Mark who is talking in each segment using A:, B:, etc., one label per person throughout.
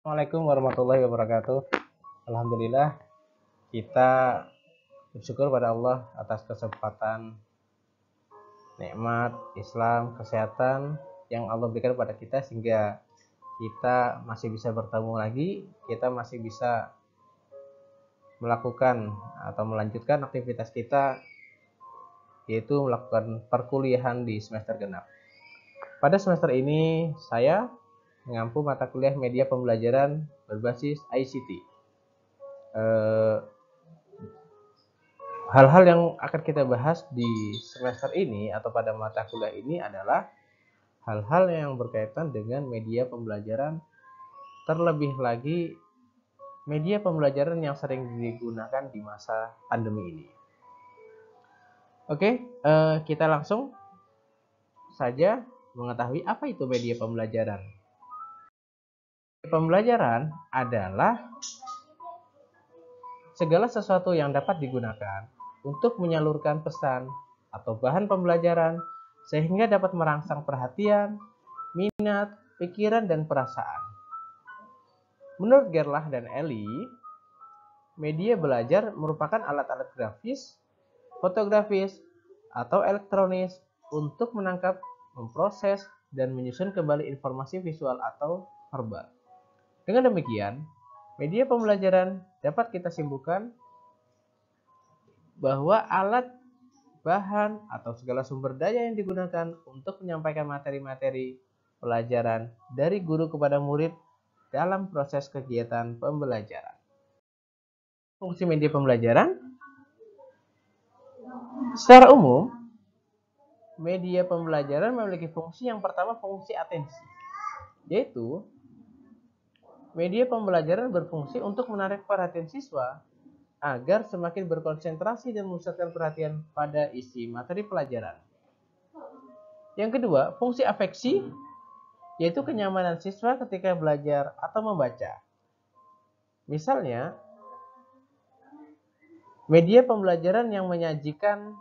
A: Assalamualaikum warahmatullahi wabarakatuh. Alhamdulillah kita bersyukur pada Allah atas kesempatan nikmat Islam, kesehatan yang Allah berikan kepada kita sehingga kita masih bisa bertemu lagi, kita masih bisa melakukan atau melanjutkan aktivitas kita yaitu melakukan perkuliahan di semester genap. Pada semester ini saya mengampu mata kuliah media pembelajaran berbasis ICT. Hal-hal yang akan kita bahas di semester ini atau pada mata kuliah ini adalah hal-hal yang berkaitan dengan media pembelajaran, terlebih lagi media pembelajaran yang sering digunakan di masa pandemi ini. Oke, kita langsung saja mengetahui apa itu media pembelajaran. Pembelajaran adalah segala sesuatu yang dapat digunakan untuk menyalurkan pesan atau bahan pembelajaran sehingga dapat merangsang perhatian, minat, pikiran, dan perasaan. Menurut Gerlach dan Ellie, media belajar merupakan alat-alat grafis, fotografis, atau elektronis untuk menangkap, memproses, dan menyusun kembali informasi visual atau verbal. Dengan demikian, media pembelajaran dapat kita simpulkan bahwa alat, bahan, atau segala sumber daya yang digunakan untuk menyampaikan materi-materi pelajaran dari guru kepada murid dalam proses kegiatan pembelajaran. Fungsi media pembelajaran secara umum, media pembelajaran memiliki fungsi yang pertama, fungsi atensi, yaitu media pembelajaran berfungsi untuk menarik perhatian siswa agar semakin berkonsentrasi dan memusatkan perhatian pada isi materi pelajaran. Yang kedua, fungsi afeksi, yaitu kenyamanan siswa ketika belajar atau membaca. Misalnya, media pembelajaran yang menyajikan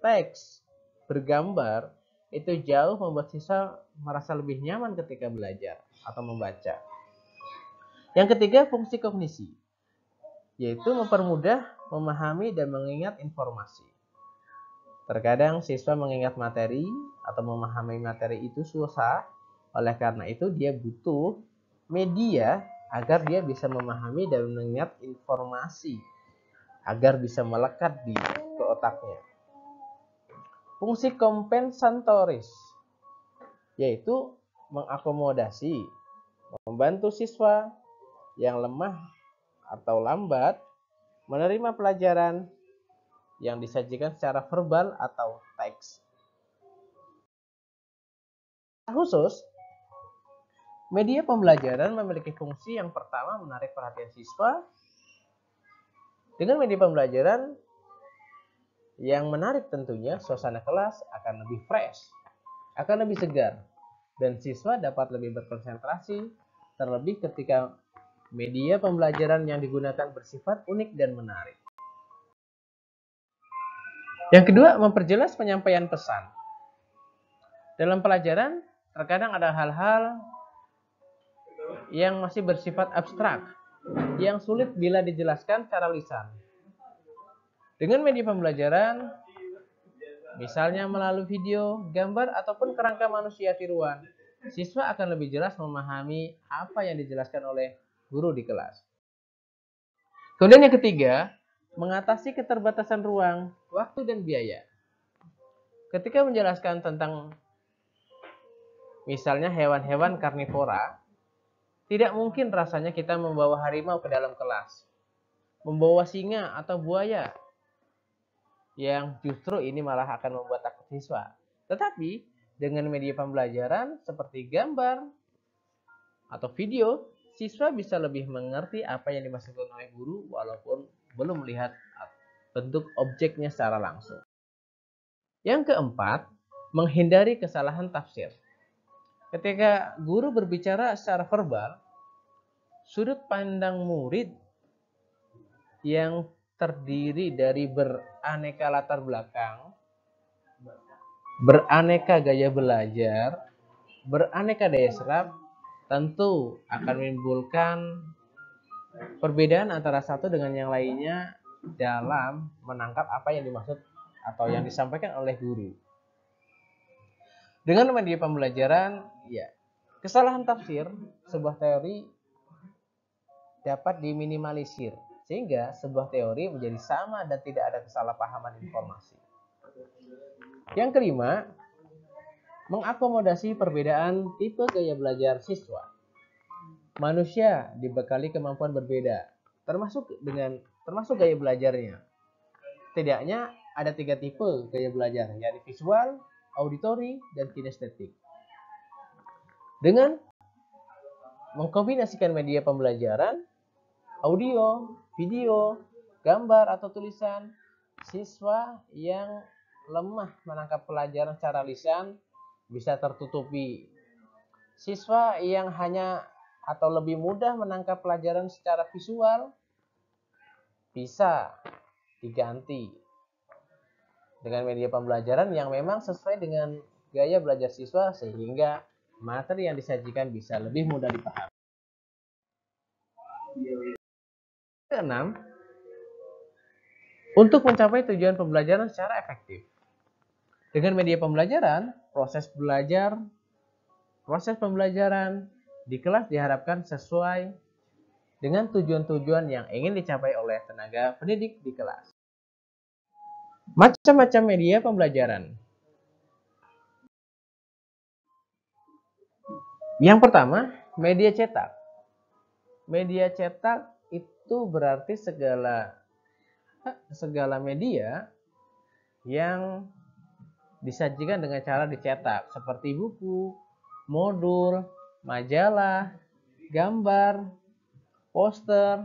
A: teks bergambar itu jauh membuat siswa merasa lebih nyaman ketika belajar atau membaca. Yang ketiga, fungsi kognisi, yaitu mempermudah memahami dan mengingat informasi. Terkadang siswa mengingat materi atau memahami materi itu susah, oleh karena itu dia butuh media agar dia bisa memahami dan mengingat informasi, agar bisa melekat di otaknya. Fungsi kompensatoris, yaitu mengakomodasi, membantu siswa yang lemah atau lambat menerima pelajaran yang disajikan secara verbal atau teks. Khusus, media pembelajaran memiliki fungsi yang pertama menarik perhatian siswa. Dengan media pembelajaran yang menarik tentunya suasana kelas akan lebih fresh, akan lebih segar, dan siswa dapat lebih berkonsentrasi, terlebih ketika media pembelajaran yang digunakan bersifat unik dan menarik. Yang kedua, memperjelas penyampaian pesan. Dalam pelajaran, terkadang ada hal-hal yang masih bersifat abstrak, yang sulit bila dijelaskan secara lisan. Dengan media pembelajaran, misalnya melalui video, gambar, ataupun kerangka manusia tiruan, siswa akan lebih jelas memahami apa yang dijelaskan oleh guru di kelas. Kemudian yang ketiga, mengatasi keterbatasan ruang, waktu, dan biaya. Ketika menjelaskan tentang misalnya hewan-hewan karnivora, tidak mungkin rasanya kita membawa harimau ke dalam kelas, membawa singa atau buaya, yang justru ini malah akan membuat takut siswa. Tetapi dengan media pembelajaran seperti gambar atau video, siswa bisa lebih mengerti apa yang dimaksudkan oleh guru walaupun belum melihat bentuk objeknya secara langsung. Yang keempat, menghindari kesalahan tafsir. Ketika guru berbicara secara verbal, sudut pandang murid yang terdiri dari beraneka latar belakang, beraneka gaya belajar, beraneka daya serap, tentu akan menimbulkan perbedaan antara satu dengan yang lainnya dalam menangkap apa yang dimaksud atau yang disampaikan oleh guru. Dengan media pembelajaran, ya, kesalahan tafsir sebuah teori dapat diminimalisir sehingga sebuah teori menjadi sama dan tidak ada kesalahpahaman informasi. Yang kelima, mengakomodasi perbedaan tipe gaya belajar siswa. Manusia dibekali kemampuan berbeda, termasuk gaya belajarnya. Setidaknya ada 3 tipe gaya belajar, yakni visual, auditory, dan kinestetik. Dengan mengkombinasikan media pembelajaran, audio, video, gambar atau tulisan, siswa yang lemah menangkap pelajaran secara lisan bisa tertutupi. Siswa yang hanya atau lebih mudah menangkap pelajaran secara visual bisa diganti dengan media pembelajaran yang memang sesuai dengan gaya belajar siswa sehingga materi yang disajikan bisa lebih mudah dipahami. Keenam, untuk mencapai tujuan pembelajaran secara efektif. Dengan media pembelajaran, proses pembelajaran di kelas diharapkan sesuai dengan tujuan-tujuan yang ingin dicapai oleh tenaga pendidik di kelas. Macam-macam media pembelajaran. Yang pertama, media cetak. Media cetak itu berarti segala media yang disajikan dengan cara dicetak seperti buku, modul, majalah, gambar, poster,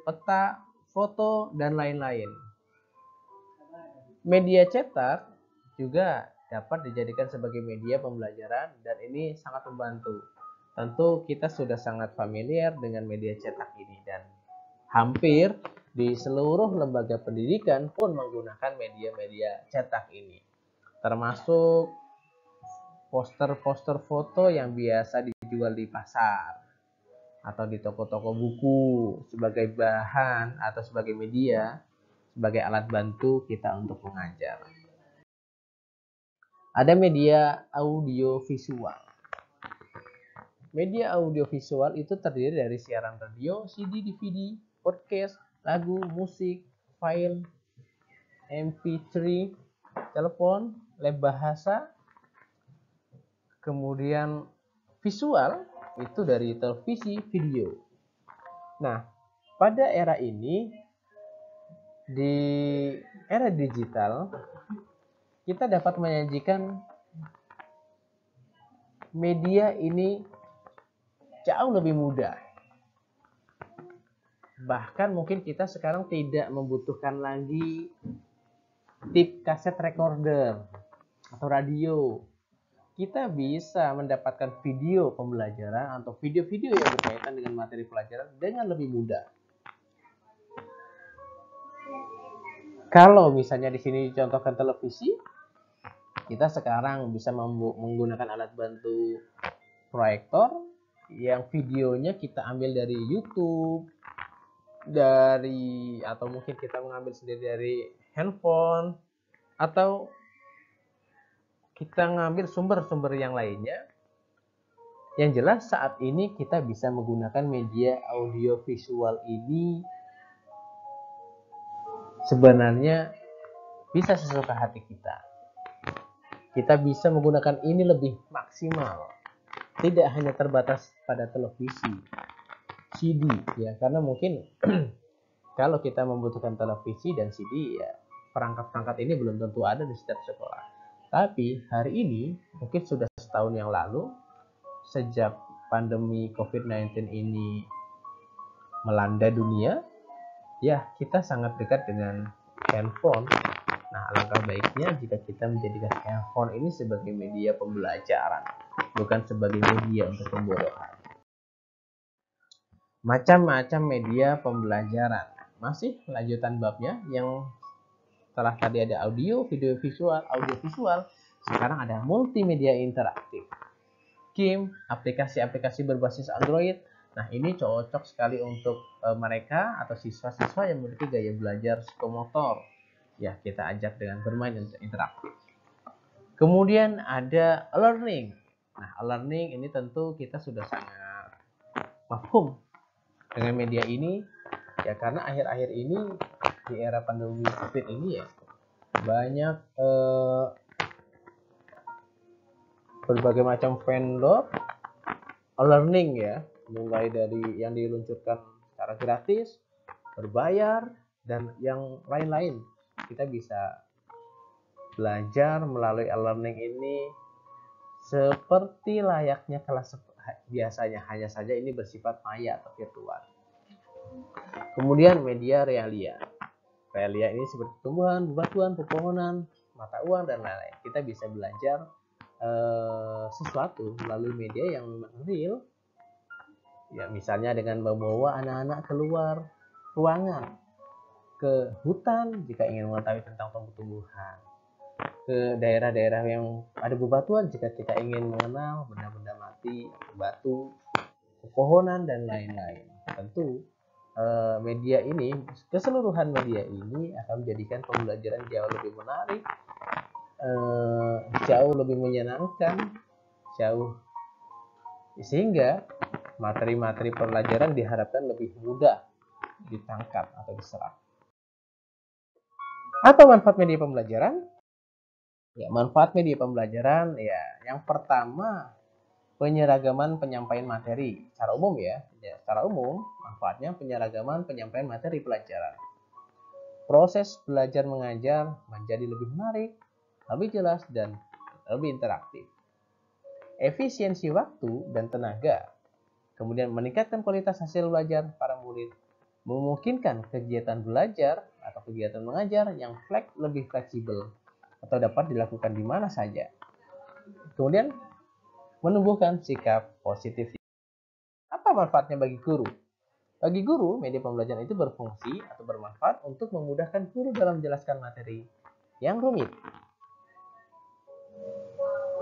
A: peta, foto, dan lain-lain. Media cetak juga dapat dijadikan sebagai media pembelajaran dan ini sangat membantu. Tentu kita sudah sangat familiar dengan media cetak ini dan hampir di seluruh lembaga pendidikan pun menggunakan media-media cetak ini. Termasuk poster-poster foto yang biasa dijual di pasar atau di toko-toko buku sebagai bahan atau sebagai media, sebagai alat bantu kita untuk mengajar. Ada media audiovisual. Media audiovisual itu terdiri dari siaran radio, CD, DVD, podcast, lagu, musik, file, MP3, telepon, lab bahasa, kemudian visual itu dari televisi, video. Nah, pada era ini, di era digital, kita dapat menyajikan media ini jauh lebih mudah. Bahkan mungkin kita sekarang tidak membutuhkan lagi tip kaset recorder atau radio. Kita bisa mendapatkan video pembelajaran atau video-video yang berkaitan dengan materi pelajaran dengan lebih mudah. Kalau misalnya di sini dicontohkan televisi, kita sekarang bisa menggunakan alat bantu proyektor yang videonya kita ambil dari YouTube, atau mungkin kita mengambil sendiri dari handphone, atau kita ngambil sumber-sumber yang lainnya. Yang jelas saat ini kita bisa menggunakan media audiovisual ini sebenarnya bisa sesuka hati kita. Kita bisa menggunakan ini lebih maksimal. Tidak hanya terbatas pada televisi, CD ya, karena mungkin kalau kita membutuhkan televisi dan CD ya perangkat-perangkat ini belum tentu ada di setiap sekolah. Tapi hari ini mungkin sudah setahun yang lalu sejak pandemi COVID-19 ini melanda dunia, ya kita sangat dekat dengan handphone. Nah, alangkah baiknya jika kita menjadikan handphone ini sebagai media pembelajaran, bukan sebagai media untuk pembodohan. Macam-macam media pembelajaran. Masih lanjutan babnya yang setelah tadi ada audio, video visual, audio visual, sekarang ada multimedia interaktif. game, aplikasi-aplikasi berbasis Android. Nah, ini cocok sekali untuk mereka atau siswa-siswa yang memiliki gaya belajar psikomotor. Ya, kita ajak dengan bermain interaktif. Kemudian ada learning. Nah, learning ini tentu kita sudah sangat mafhum dengan media ini, ya karena akhir-akhir ini di era pandemi COVID ini ya banyak berbagai macam vendor learning ya, mulai dari yang diluncurkan secara gratis, berbayar, dan yang lain-lain. Kita bisa belajar melalui e-learning ini seperti layaknya kelas biasanya, hanya saja ini bersifat maya atau virtual. Kemudian media realia. Realia ini seperti tumbuhan, bebatuan, pepohonan, mata uang, dan lain-lain. Kita bisa belajar sesuatu melalui media yang memang real. Ya, misalnya dengan membawa anak-anak keluar ruangan, ke hutan jika ingin mengetahui tentang tumbuh-tumbuhan, ke daerah-daerah yang ada bebatuan jika kita ingin mengenal benda-benda mati, batu, pepohonan, dan lain-lain. Tentu media ini, keseluruhan media ini akan menjadikan pembelajaran jauh lebih menarik, jauh lebih menyenangkan, sehingga materi-materi pelajaran diharapkan lebih mudah ditangkap atau diserap. Apa manfaat media pembelajaran? Ya, manfaat media pembelajaran ya, yang pertama penyeragaman penyampaian materi secara umum ya. Secara umum manfaatnya penyeragaman penyampaian materi pelajaran. Proses belajar mengajar menjadi lebih menarik, lebih jelas, dan lebih interaktif. Efisiensi waktu dan tenaga, kemudian meningkatkan kualitas hasil belajar para murid, memungkinkan kegiatan belajar atau kegiatan mengajar yang lebih fleksibel atau dapat dilakukan di mana saja. Kemudian menumbuhkan sikap positif. Apa manfaatnya bagi guru? Bagi guru, media pembelajaran itu berfungsi atau bermanfaat untuk memudahkan guru dalam menjelaskan materi yang rumit.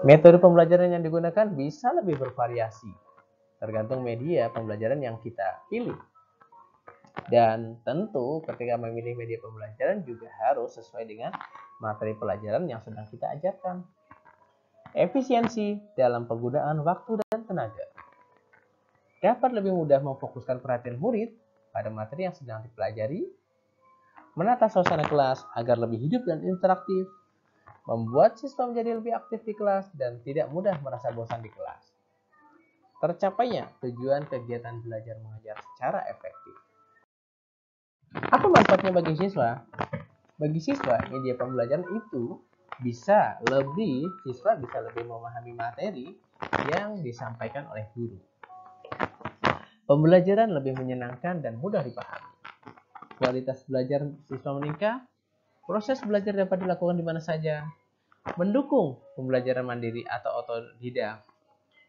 A: Metode pembelajaran yang digunakan bisa lebih bervariasi, tergantung media pembelajaran yang kita pilih. Dan tentu ketika memilih media pembelajaran juga harus sesuai dengan materi pelajaran yang sedang kita ajarkan. Efisiensi dalam penggunaan waktu dan tenaga. Dapat lebih mudah memfokuskan perhatian murid pada materi yang sedang dipelajari, menata suasana kelas agar lebih hidup dan interaktif, membuat siswa menjadi lebih aktif di kelas dan tidak mudah merasa bosan di kelas. Tercapainya tujuan kegiatan belajar mengajar secara efektif. Apa manfaatnya bagi siswa? Bagi siswa, media pembelajaran itu siswa bisa lebih memahami materi yang disampaikan oleh guru. Pembelajaran lebih menyenangkan dan mudah dipahami. Kualitas belajar siswa meningkat. Proses belajar dapat dilakukan di mana saja. Mendukung pembelajaran mandiri atau otodidak.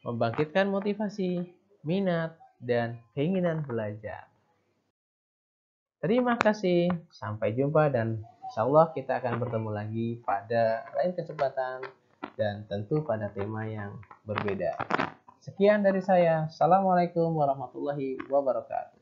A: Membangkitkan motivasi, minat, dan keinginan belajar. Terima kasih. Sampai jumpa dan insya Allah kita akan bertemu lagi pada lain kesempatan dan tentu pada tema yang berbeda. Sekian dari saya. Assalamualaikum warahmatullahi wabarakatuh.